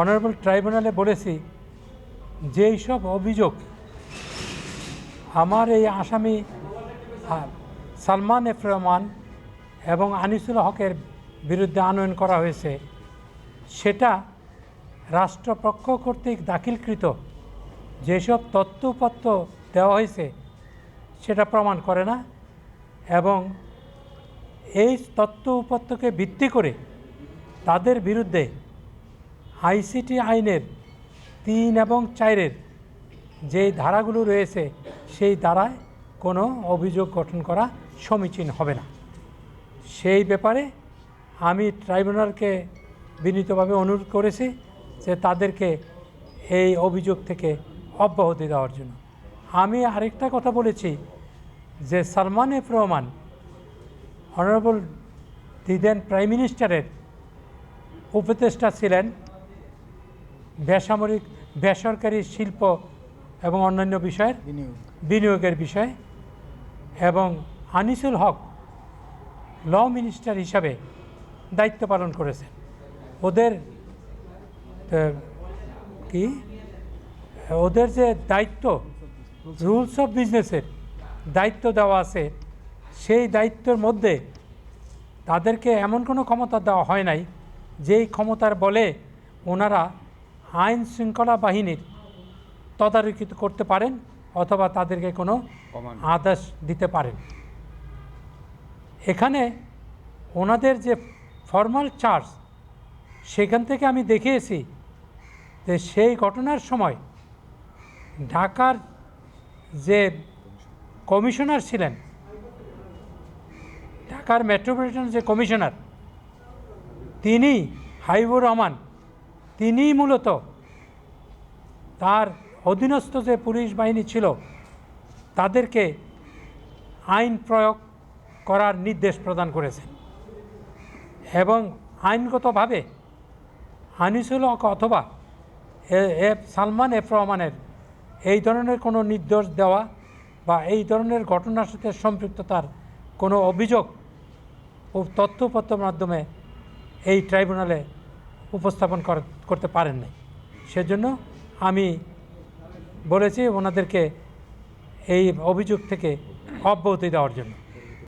Honourable ট্রাইব্যুনালে বলেছি যেই সব অভিযোগ আমার এই আসামি সালমান এফ রহমান এবং আনিসুল হকের বিরুদ্ধে আনয়ন করা হয়েছে সেটা রাষ্ট্রপক্ষ কর্তৃক দাখিলকৃত যেসব তথ্যপত্র দেওয়া হয়েছে সেটা প্রমাণ করে না এবং এই তথ্য উপাত্তকে ভিত্তি করে তাদের বিরুদ্ধে আইসিটি আইনের 3 এবং 4-এর যেই ধারাগুলো রয়েছে সেই ধারায় কোনো অভিযোগ গঠন করা সমীচীন হবে না। সেই ব্যাপারে আমি ট্রাইব্যুনালকে বিনীতভাবে অনুরোধ করেছি যে তাদেরকে এই অভিযোগ থেকে অব্যাহতি দেওয়ার জন্য। আমি আরেকটা কথা বলেছি যে Salman F Rahman honourable the then prime মিনিস্টারের উপদেষ্টা ছিলেন বেসরকারি শিল্প এবং অন্যান্য বিষয়ের বিনিয়োগের বিষয়, এবং আনিসুল হক ল মিনিস্টার হিসাবে দায়িত্ব পালন করেছেন। ওদের যে দায়িত্ব রুলস অফ বিজনেসের দায়িত্ব দেওয়া আছে সেই দায়িত্বের মধ্যে তাদেরকে এমন কোনো ক্ষমতা দেওয়া হয় নাই যেই ক্ষমতার বলে ওনারা আইন শৃঙ্খলা বাহিনীর তদারকি করতে পারেন অথবা তাদেরকে কোনো আদেশ দিতে পারেন। এখানে ওনাদের যে ফর্মাল চার্জ সেখান থেকে আমি দেখিয়েছি যে সেই ঘটনার সময় ঢাকার যে কমিশনার ছিলেন, ঢাকার মেট্রোপলিটন যে কমিশনার তিনি হাবিবুর রহমান, তিনি মূলত তার অধীনস্থ যে পুলিশ বাহিনী ছিল তাদেরকে আইন প্রয়োগ করার নির্দেশ প্রদান করেছেন এবং আইনগতভাবে আনিসুল হক অথবা সালমান এফ রহমানের এই ধরনের কোনো নির্দেশ দেওয়া বা এই ধরনের ঘটনার সাথে সম্পৃক্ততার কোনো অভিযোগ ও তথ্যপত্রের মাধ্যমে এই ট্রাইব্যুনালে উপস্থাপন করতে পারেন নাই। সেজন্য আমি বলেছি ওনাদেরকে এই অভিযোগ থেকে অব্যাহতি দেওয়ার জন্য।